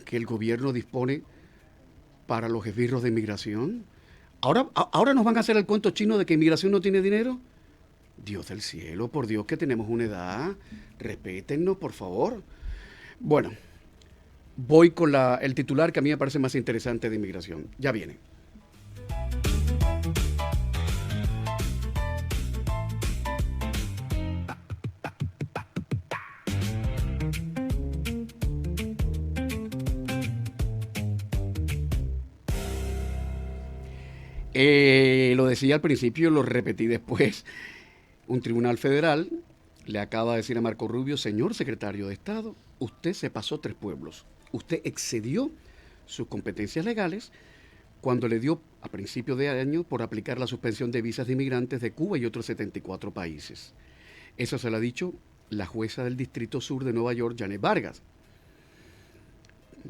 que el gobierno dispone para los esbirros de inmigración. Ahora nos van a hacer el cuento chino de que inmigración no tiene dinero. Dios del cielo, por Dios que tenemos una edad. Respétennos, por favor. Bueno, voy con el titular que a mí me parece más interesante de inmigración. Ya viene. Lo decía al principio, lo repetí después. Un tribunal federal le acaba de decir a Marco Rubio: señor secretario de Estado, usted se pasó 3 pueblos. Usted excedió sus competencias legales cuando le dio a principio de año por aplicar la suspensión de visas de inmigrantes de Cuba y otros 74 países. Eso se lo ha dicho la jueza del Distrito Sur de Nueva York, Janet Vargas.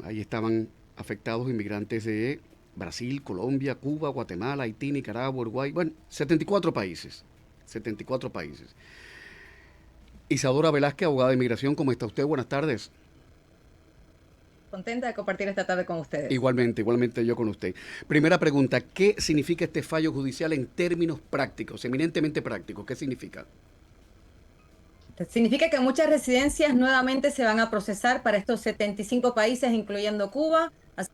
Ahí estaban afectados inmigrantes de Brasil, Colombia, Cuba, Guatemala, Haití, Nicaragua, Uruguay, bueno, 74 países. 74 países. Isadora Velázquez, abogada de inmigración, ¿cómo está usted? Buenas tardes. Contenta de compartir esta tarde con ustedes. Igualmente yo con usted. Primera pregunta, ¿qué significa este fallo judicial en términos prácticos, eminentemente prácticos? ¿Qué significa? Significa que muchas residencias nuevamente se van a procesar para estos 75 países, incluyendo Cuba. Así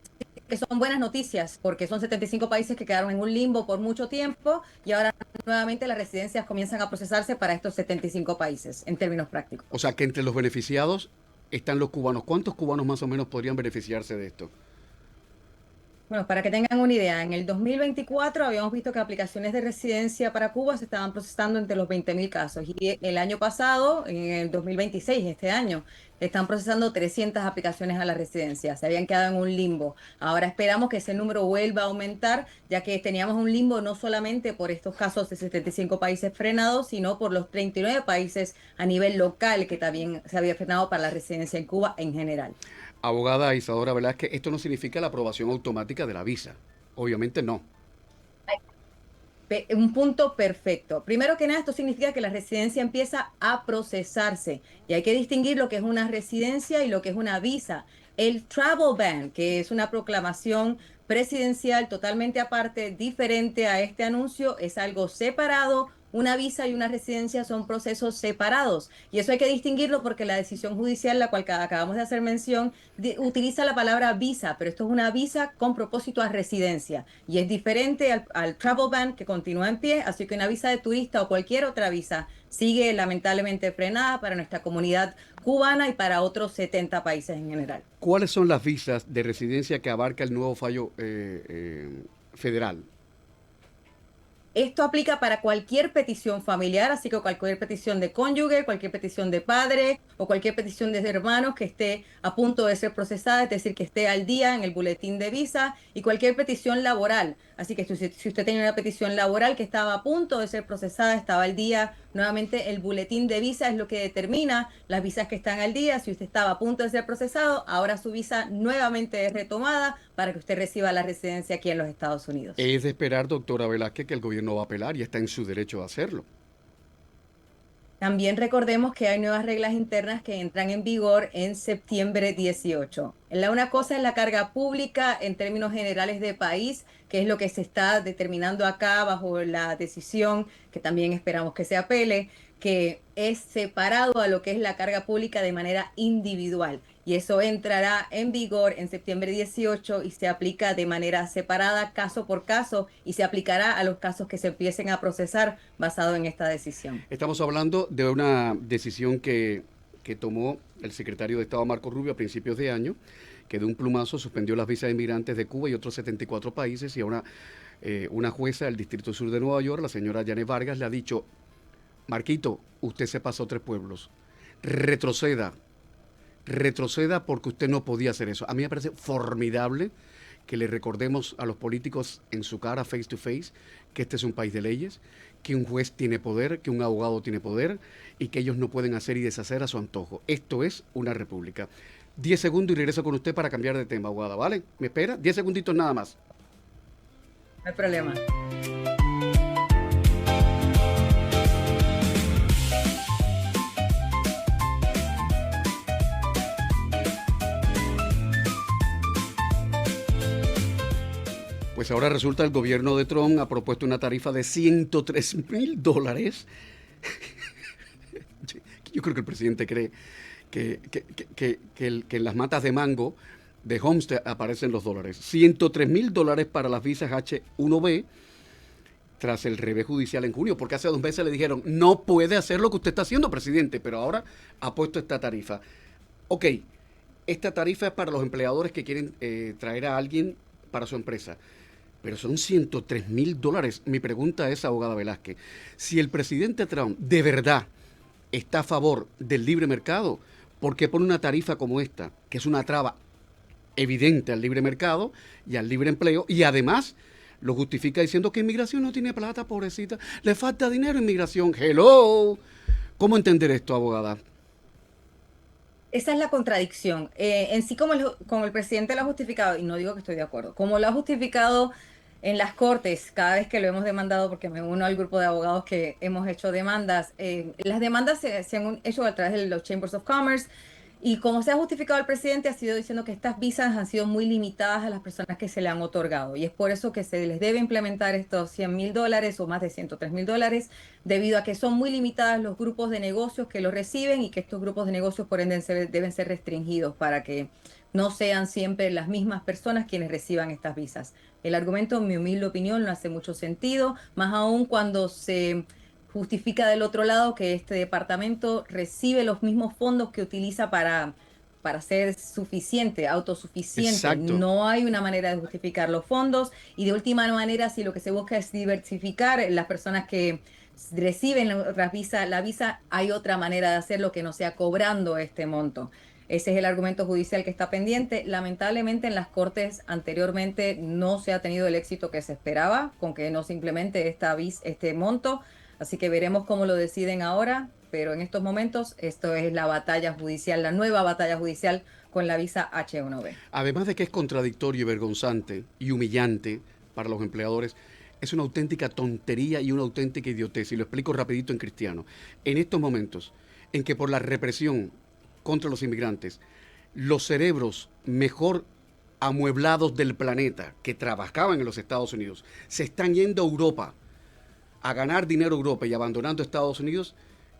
que son buenas noticias, porque son 75 países que quedaron en un limbo por mucho tiempo y ahora nuevamente las residencias comienzan a procesarse para estos 75 países, en términos prácticos. O sea, que entre los beneficiados están los cubanos. ¿Cuántos cubanos más o menos podrían beneficiarse de esto? Bueno, para que tengan una idea, en el 2024 habíamos visto que aplicaciones de residencia para Cuba se estaban procesando entre los 20.000 casos y el año pasado, en el 2026, este año, están procesando 300 aplicaciones a la residencia. Se habían quedado en un limbo. Ahora esperamos que ese número vuelva a aumentar, ya que teníamos un limbo no solamente por estos casos de 75 países frenados, sino por los 39 países a nivel local que también se había frenado para la residencia en Cuba en general. Abogada Isadora Velázquez, esto no significa la aprobación automática de la visa. Obviamente no. Un punto perfecto. Primero que nada, esto significa que la residencia empieza a procesarse y hay que distinguir lo que es una residencia y lo que es una visa. El travel ban, que es una proclamación presidencial totalmente aparte, diferente a este anuncio, es algo separado. Una visa y una residencia son procesos separados y eso hay que distinguirlo porque la decisión judicial, la cual acabamos de hacer mención, utiliza la palabra visa, pero esto es una visa con propósito a residencia y es diferente al travel ban que continúa en pie, así que una visa de turista o cualquier otra visa sigue lamentablemente frenada para nuestra comunidad cubana y para otros 70 países en general. ¿Cuáles son las visas de residencia que abarca el nuevo fallo federal? Esto aplica para cualquier petición familiar, así que cualquier petición de cónyuge, cualquier petición de padre o cualquier petición de hermanos que esté a punto de ser procesada, es decir, que esté al día en el boletín de visa y cualquier petición laboral. Así que si usted tenía una petición laboral que estaba a punto de ser procesada, estaba al día, nuevamente el boletín de visa es lo que determina las visas que están al día. Si usted estaba a punto de ser procesado, ahora su visa nuevamente es retomada para que usted reciba la residencia aquí en los Estados Unidos. Es de esperar, doctora Velázquez, que el gobierno va a apelar y está en su derecho de hacerlo. También recordemos que hay nuevas reglas internas que entran en vigor en septiembre 18. Una cosa es la carga pública en términos generales de país, que es lo que se está determinando acá bajo la decisión, que también esperamos que se apele, que es separado a lo que es la carga pública de manera individual. Y eso entrará en vigor en septiembre 18 y se aplica de manera separada, caso por caso, y se aplicará a los casos que se empiecen a procesar basado en esta decisión. Estamos hablando de una decisión que tomó el secretario de Estado Marco Rubio a principios de año, que de un plumazo suspendió las visas de inmigrantes de Cuba y otros 74 países, y ahora una jueza del Distrito Sur de Nueva York, la señora Janet Vargas, le ha dicho: Marquito, usted se pasó 3 pueblos, retroceda porque usted no podía hacer eso. A mí me parece formidable que le recordemos a los políticos en su cara, face to face, que este es un país de leyes, que un juez tiene poder, que un abogado tiene poder y que ellos no pueden hacer y deshacer a su antojo. Esto es una república. 10 segundos y regreso con usted para cambiar de tema, abogada, ¿vale? ¿Me espera? 10 segunditos nada más. No hay problema. Pues ahora resulta el gobierno de Trump ha propuesto una tarifa de $103,000. Yo creo que el presidente cree que en las matas de mango de Homestead aparecen los dólares. $103,000 para las visas H-1B tras el revés judicial en junio, porque hace 2 meses le dijeron, no puede hacer lo que usted está haciendo, presidente, pero ahora ha puesto esta tarifa. Ok, esta tarifa es para los empleadores que quieren traer a alguien para su empresa, pero son $103,000. Mi pregunta es, abogada Velázquez, si el presidente Trump de verdad está a favor del libre mercado, ¿por qué pone una tarifa como esta, que es una traba evidente al libre mercado y al libre empleo, y además lo justifica diciendo que inmigración no tiene plata, pobrecita, le falta dinero a inmigración? Hello, ¿cómo entender esto, abogada? Esa es la contradicción. En sí, como el presidente lo ha justificado, y no digo que estoy de acuerdo, como lo ha justificado en las cortes, cada vez que lo hemos demandado, porque me uno al grupo de abogados que hemos hecho demandas, las demandas se han hecho a través de los Chambers of Commerce, y como se ha justificado el presidente, ha sido diciendo que estas visas han sido muy limitadas a las personas que se le han otorgado, y es por eso que se les debe implementar estos $100,000 o más de $103,000, debido a que son muy limitadas los grupos de negocios que los reciben y que estos grupos de negocios por ende deben ser restringidos para que no sean siempre las mismas personas quienes reciban estas visas. El argumento, en mi humilde opinión, no hace mucho sentido, más aún cuando se justifica del otro lado que este departamento recibe los mismos fondos que utiliza para ser suficiente, autosuficiente. Exacto. No hay una manera de justificar los fondos y de última manera, si lo que se busca es diversificar las personas que reciben la visa, hay otra manera de hacerlo que no sea cobrando este monto. Ese es el argumento judicial que está pendiente. Lamentablemente en las cortes anteriormente no se ha tenido el éxito que se esperaba con que no se implemente este monto. Así que veremos cómo lo deciden ahora, pero en estos momentos esto es la batalla judicial, la nueva batalla judicial con la visa H1B. Además de que es contradictorio y vergonzante y humillante para los empleadores, es una auténtica tontería y una auténtica idiotez. Y lo explico rapidito en cristiano. En estos momentos en que por la represión contra los inmigrantes, los cerebros mejor amueblados del planeta que trabajaban en los Estados Unidos se están yendo a Europa a ganar dinero a Europa y abandonando Estados Unidos,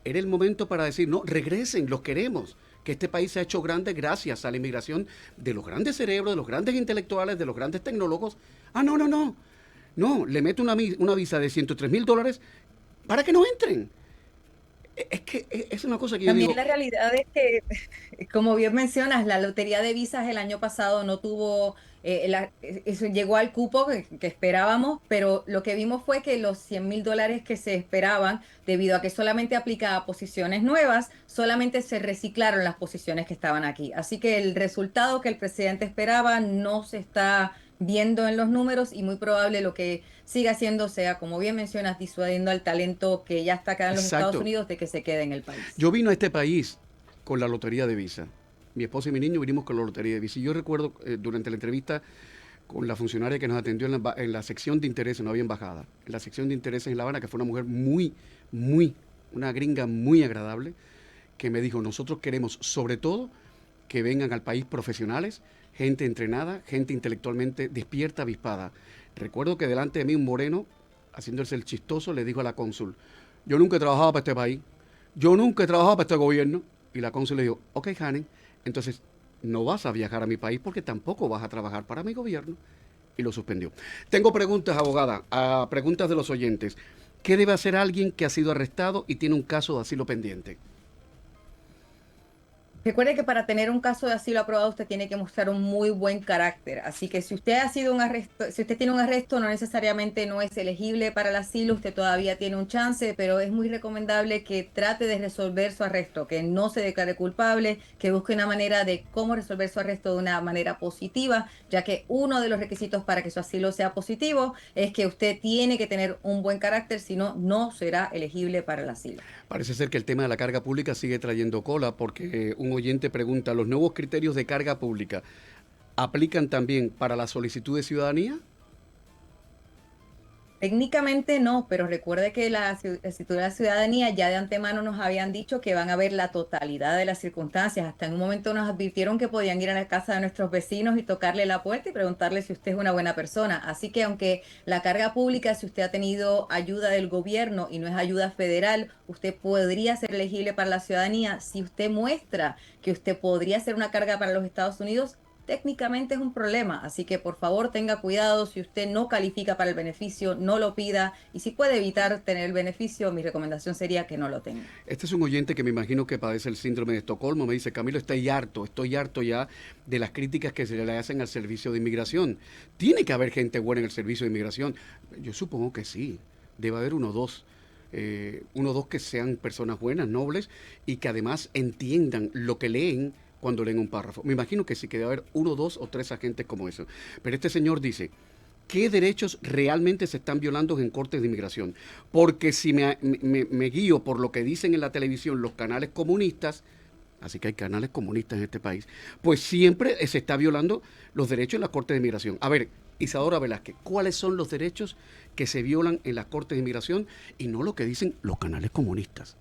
era el momento para decir, no, regresen, los queremos, que este país se ha hecho grande gracias a la inmigración de los grandes cerebros, de los grandes intelectuales, de los grandes tecnólogos. Ah, no, le meto una visa de $103,000 para que no entren. Es que es una cosa que yo También digo. la realidad es que, como bien mencionas, la lotería de visas el año pasado no tuvo, eso llegó al cupo que esperábamos, pero lo que vimos fue que los $100,000 que se esperaban, debido a que solamente aplicaba a posiciones nuevas, solamente se reciclaron las posiciones que estaban aquí. Así que el resultado que el presidente esperaba no se está viendo en los números y muy probable lo que siga haciendo sea, como bien mencionas, disuadiendo al talento que ya está acá en los Estados Exacto. Unidos de que se quede en el país. Yo vine a este país con la lotería de visa. Mi esposa y mi niño vinimos con la lotería de visa. Y yo recuerdo durante la entrevista con la funcionaria que nos atendió en la sección de intereses, no había embajada, en la sección de intereses en La Habana, que fue una mujer una gringa muy agradable, que me dijo, nosotros queremos sobre todo que vengan al país profesionales, gente entrenada, gente intelectualmente despierta, avispada. Recuerdo que delante de mí un moreno, haciéndose el chistoso, le dijo a la cónsul, yo nunca he trabajado para este país, yo nunca he trabajado para este gobierno. Y la cónsul le dijo, ok, honey, entonces no vas a viajar a mi país porque tampoco vas a trabajar para mi gobierno. Y lo suspendió. Tengo preguntas, abogada, preguntas de los oyentes. ¿Qué debe hacer alguien que ha sido arrestado y tiene un caso de asilo pendiente? Recuerde que para tener un caso de asilo aprobado usted tiene que mostrar un muy buen carácter. Así que si usted ha sido un arresto, si usted tiene un arresto, no necesariamente no es elegible para el asilo, usted todavía tiene un chance, pero es muy recomendable que trate de resolver su arresto, que no se declare culpable, que busque una manera de cómo resolver su arresto de una manera positiva, ya que uno de los requisitos para que su asilo sea positivo es que usted tiene que tener un buen carácter, si no, no será elegible para el asilo. Parece ser que el tema de la carga pública sigue trayendo cola porque un oyente pregunta, ¿los nuevos criterios de carga pública aplican también para la solicitud de ciudadanía? Técnicamente no, pero recuerde que la escritura de la ciudadanía ya de antemano nos habían dicho que van a ver la totalidad de las circunstancias. Hasta en un momento nos advirtieron que podían ir a la casa de nuestros vecinos y tocarle la puerta y preguntarle si usted es una buena persona. Así que aunque la carga pública, si usted ha tenido ayuda del gobierno y no es ayuda federal, usted podría ser elegible para la ciudadanía si usted muestra que usted podría ser una carga para los Estados Unidos. Técnicamente es un problema, así que por favor tenga cuidado. Si usted no califica para el beneficio, no lo pida, y si puede evitar tener el beneficio, mi recomendación sería que no lo tenga. Este es un oyente que me imagino que padece el síndrome de Estocolmo. Me dice, Camilo, estoy harto ya de las críticas que se le hacen al servicio de inmigración. Tiene que haber gente buena en el servicio de inmigración. Yo supongo que sí. Debe haber uno o dos que sean personas buenas, nobles, y que además entiendan lo que leen cuando leen un párrafo. Me imagino que sí, que debe haber uno, dos o tres agentes como eso. Pero este señor dice, ¿qué derechos realmente se están violando en cortes de inmigración? Porque si me guío por lo que dicen en la televisión los canales comunistas, así que hay canales comunistas en este país, pues siempre se está violando los derechos en las cortes de inmigración. A ver, Isadora Velázquez, ¿cuáles son los derechos que se violan en las cortes de inmigración y no lo que dicen los canales comunistas?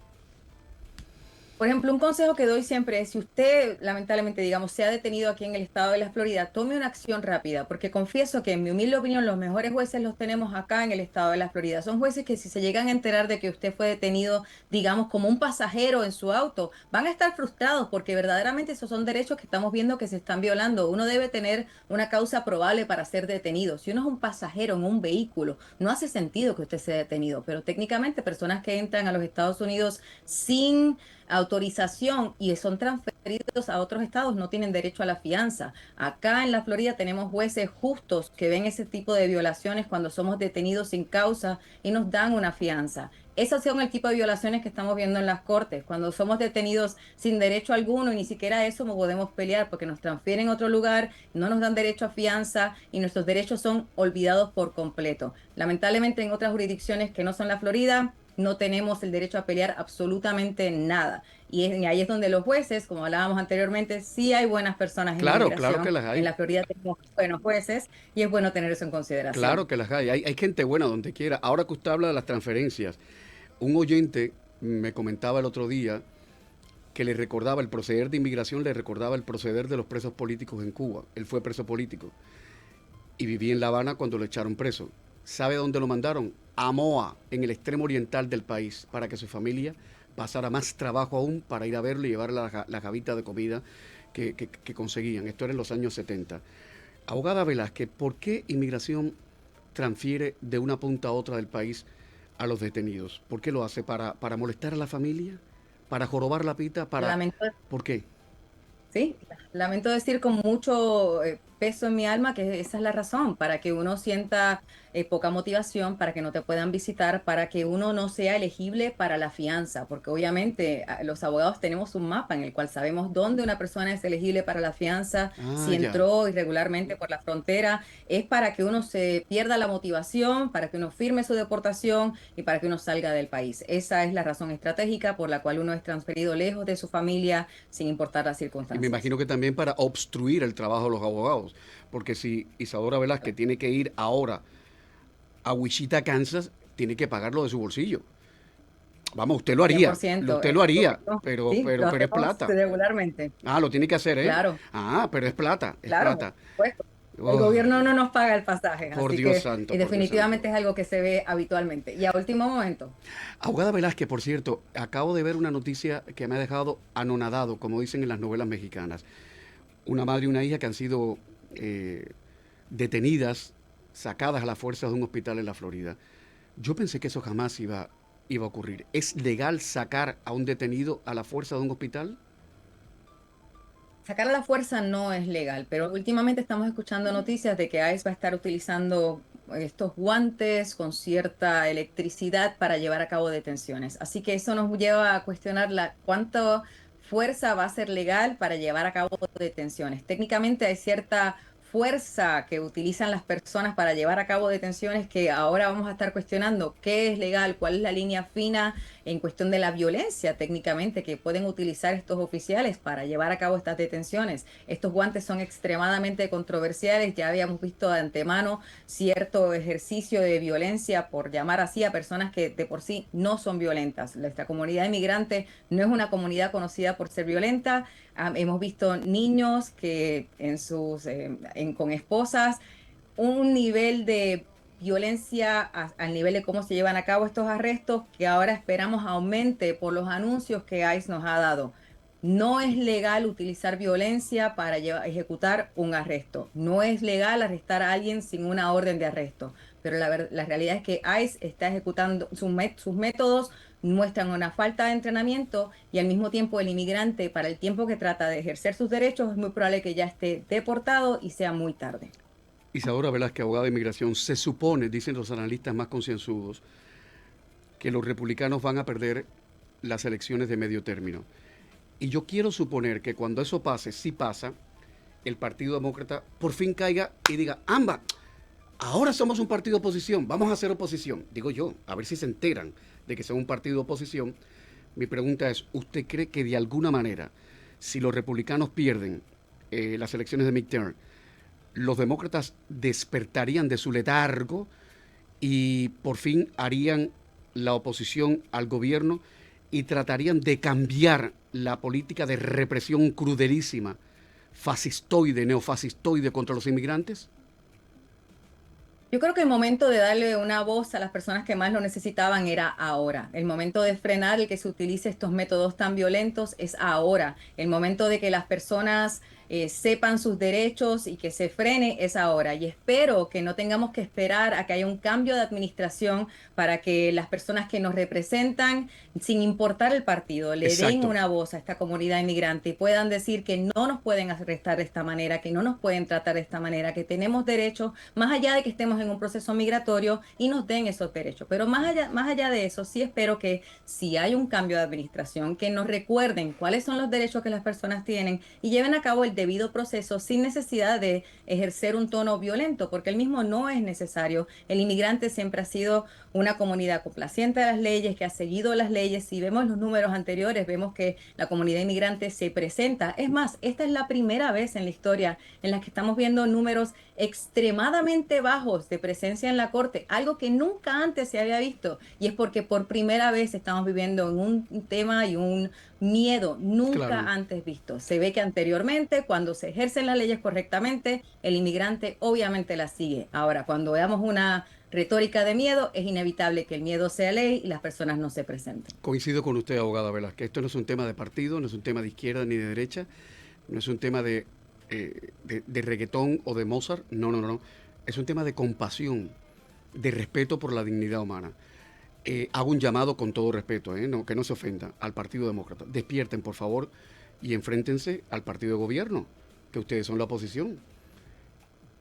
Por ejemplo, un consejo que doy siempre es, si usted lamentablemente, digamos, se ha detenido aquí en el estado de la Florida, tome una acción rápida, porque confieso que en mi humilde opinión los mejores jueces los tenemos acá en el estado de la Florida. Son jueces que si se llegan a enterar de que usted fue detenido, digamos, como un pasajero en su auto, van a estar frustrados porque verdaderamente esos son derechos que estamos viendo que se están violando. Uno debe tener una causa probable para ser detenido. Si uno es un pasajero en un vehículo, no hace sentido que usted sea detenido, pero técnicamente personas que entran a los Estados Unidos sin autorización y son transferidos a otros estados no tienen derecho a la fianza. Acá en la Florida tenemos jueces justos que ven ese tipo de violaciones cuando somos detenidos sin causa y nos dan una fianza. Esos son el tipo de violaciones que estamos viendo en las cortes, cuando somos detenidos sin derecho alguno y ni siquiera eso no podemos pelear porque nos transfieren a otro lugar, no nos dan derecho a fianza y nuestros derechos son olvidados por completo. Lamentablemente en otras jurisdicciones que no son la Florida, no tenemos el derecho a pelear absolutamente nada. Y ahí es donde los jueces, como hablábamos anteriormente, sí hay buenas personas en Claro, claro que inmigración. las En hay. la Florida tenemos buenos jueces y es bueno tener eso en consideración. Claro que las hay. Hay gente buena donde quiera. Ahora que usted habla de las transferencias, un oyente me comentaba el otro día que le recordaba el proceder de inmigración, le recordaba el proceder de los presos políticos en Cuba. Él fue preso político y vivía en La Habana cuando lo echaron preso. ¿Sabe dónde lo mandaron? A Moa, en el extremo oriental del país, para que su familia pasara más trabajo aún para ir a verlo y llevarle la jabita de comida que conseguían. Esto era en los años 70. Abogada Velázquez, ¿por qué inmigración transfiere de una punta a otra del país a los detenidos? ¿Por qué lo hace? ¿Para molestar a la familia? ¿Para jorobar la pita? Lamento ¿Por qué? Sí, lamento decir con mucho peso en mi alma que esa es la razón, para que uno sienta poca motivación, para que no te puedan visitar, para que uno no sea elegible para la fianza, porque obviamente los abogados tenemos un mapa en el cual sabemos dónde una persona es elegible para la fianza, Ah, si ya. entró irregularmente por la frontera, es para que uno se pierda la motivación, para que uno firme su deportación y para que uno salga del país. Esa es la razón estratégica por la cual uno es transferido lejos de su familia sin importar las Y me circunstancias. imagino que también para obstruir el trabajo de los abogados. Porque si Isadora Velázquez tiene que ir ahora a Wichita, Kansas, tiene que pagarlo de su bolsillo. Vamos, cien por ciento, usted lo haría, correcto. Sí, lo pero es hacemos plata. regularmente. Ah, lo tiene que hacer, ¿eh? Claro, Ah, pero es plata, es claro, por plata. supuesto. El Oh, gobierno no nos paga el pasaje, por así Dios que santo, y por Dios santo. definitivamente es algo que se ve habitualmente. Y a último momento, Abogada Velázquez, por cierto, acabo de ver una noticia que me ha dejado anonadado, como dicen en las novelas mexicanas. Una madre y una hija que han sido detenidas, sacadas a la fuerza de un hospital en la Florida. Yo pensé que eso jamás iba a ocurrir. ¿Es legal sacar a un detenido a la fuerza de un hospital? sacar a la fuerza no es legal, pero últimamente estamos escuchando noticias de que ICE va a estar utilizando estos guantes con cierta electricidad para llevar a cabo detenciones. Así que eso nos lleva a cuestionar cuánta fuerza va a ser legal para llevar a cabo detenciones. Técnicamente hay cierta fuerza que utilizan las personas para llevar a cabo detenciones, que ahora vamos a estar cuestionando qué es legal, cuál es la línea fina en cuestión de la violencia técnicamente que pueden utilizar estos oficiales para llevar a cabo estas detenciones. Estos guantes son extremadamente controversiales, ya habíamos visto de antemano cierto ejercicio de violencia, por llamar así, a personas que de por sí no son violentas. Nuestra comunidad inmigrante no es una comunidad conocida por ser violenta. Hemos visto niños que con esposas, un nivel de violencia al nivel de cómo se llevan a cabo estos arrestos que ahora esperamos aumente por los anuncios que ICE nos ha dado. No es legal utilizar violencia para ejecutar un arresto. No es legal arrestar a alguien sin una orden de arresto. Pero la realidad es que ICE está ejecutando sus métodos, muestran una falta de entrenamiento y al mismo tiempo el inmigrante, para el tiempo que trata de ejercer sus derechos, es muy probable que ya esté deportado y sea muy tarde. Isadora Velázquez, abogada de inmigración, se supone, dicen los analistas más concienzudos, que los republicanos van a perder las elecciones de medio término. Y yo quiero suponer que cuando eso pase, si pasa, el Partido Demócrata por fin caiga y diga, ¡amba! Ahora somos un partido de oposición, vamos a hacer oposición. Digo yo, a ver si se enteran de que son un partido de oposición. Mi pregunta es, ¿usted cree que de alguna manera, si los republicanos pierden las elecciones de midterm, los demócratas despertarían de su letargo y por fin harían la oposición al gobierno y tratarían de cambiar la política de represión crudelísima, fascistoide, neofascistoide contra los inmigrantes? Yo creo que el momento de darle una voz a las personas que más lo necesitaban era ahora. El momento de frenar el que se utilice estos métodos tan violentos es ahora. El momento de que las personas sepan sus derechos y que se frene es ahora. Y espero que no tengamos que esperar a que haya un cambio de administración para que las personas que nos representan, sin importar el partido, le den Exacto. una voz a esta comunidad inmigrante y puedan decir que no nos pueden arrestar de esta manera, que no nos pueden tratar de esta manera, que tenemos derechos, más allá de que estemos en un proceso migratorio, y nos den esos derechos. Pero más allá de eso, sí espero que si hay un cambio de administración, que nos recuerden cuáles son los derechos que las personas tienen y lleven a cabo el debido proceso sin necesidad de ejercer un tono violento, porque el mismo no es necesario. El inmigrante siempre ha sido una comunidad complaciente a las leyes, que ha seguido las leyes. Si vemos los números anteriores, vemos que la comunidad inmigrante se presenta. Es más, esta es la primera vez en la historia en la que estamos viendo números extremadamente bajos de presencia en la corte, algo que nunca antes se había visto, y es porque por primera vez estamos viviendo en un tema y un miedo nunca Claro. antes visto. Se ve que anteriormente, cuando se ejercen las leyes correctamente, el inmigrante obviamente las sigue. Ahora, cuando veamos una retórica de miedo, es inevitable que el miedo sea ley y las personas no se presenten. Coincido con usted, abogada Velázquez. Esto no es un tema de partido, no es un tema de izquierda ni de derecha, no es un tema de reggaetón o de Mozart. No, no, no, no. Es un tema de compasión, de respeto por la dignidad humana. Hago un llamado con todo respeto, no, que no se ofenda, al Partido Demócrata. Despierten, por favor, y enfréntense al partido de gobierno, que ustedes son la oposición.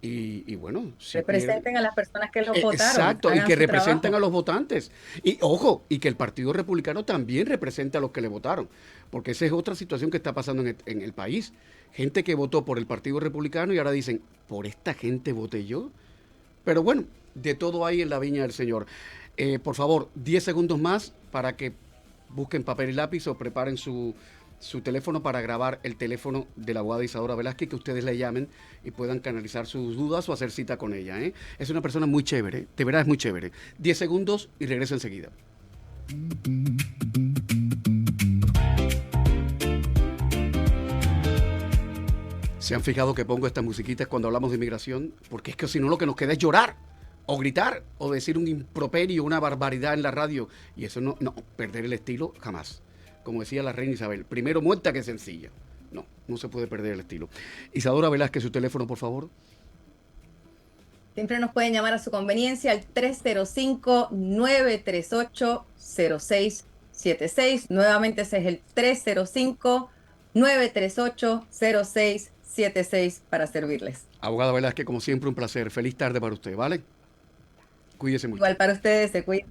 Y bueno, si Representen a las personas que los votaron. exacto, y Hagan que su representen trabajo. a los votantes. Y ojo, y que el Partido Republicano también represente a los que le votaron, porque esa es otra situación que está pasando en el país. Gente que votó por el Partido Republicano y ahora dicen, ¿por esta gente voté yo? Pero bueno, de todo hay en la viña del Señor. Por favor, 10 segundos más para que busquen papel y lápiz o preparen su teléfono para grabar el teléfono de la abogada Isadora Velázquez, que ustedes le llamen y puedan canalizar sus dudas o hacer cita con ella. Es una persona muy chévere, de verdad es muy chévere. 10 segundos y regreso enseguida. ¿Se han fijado que pongo estas musiquitas cuando hablamos de inmigración? Porque es que si no lo que nos queda es llorar, o gritar, o decir un improperio, una barbaridad en la radio. Y eso no, perder el estilo jamás. Como decía la reina Isabel, primero muerta que sencilla. No, no se puede perder el estilo. Isadora Velázquez, su teléfono, por favor. Siempre nos pueden llamar a su conveniencia al 305-938-0676. Nuevamente ese es el 305-938-0676 para servirles. Abogada Velázquez, como siempre, un placer. Feliz tarde para usted, ¿vale? Cuídese mucho. Igual para ustedes, se cuidan.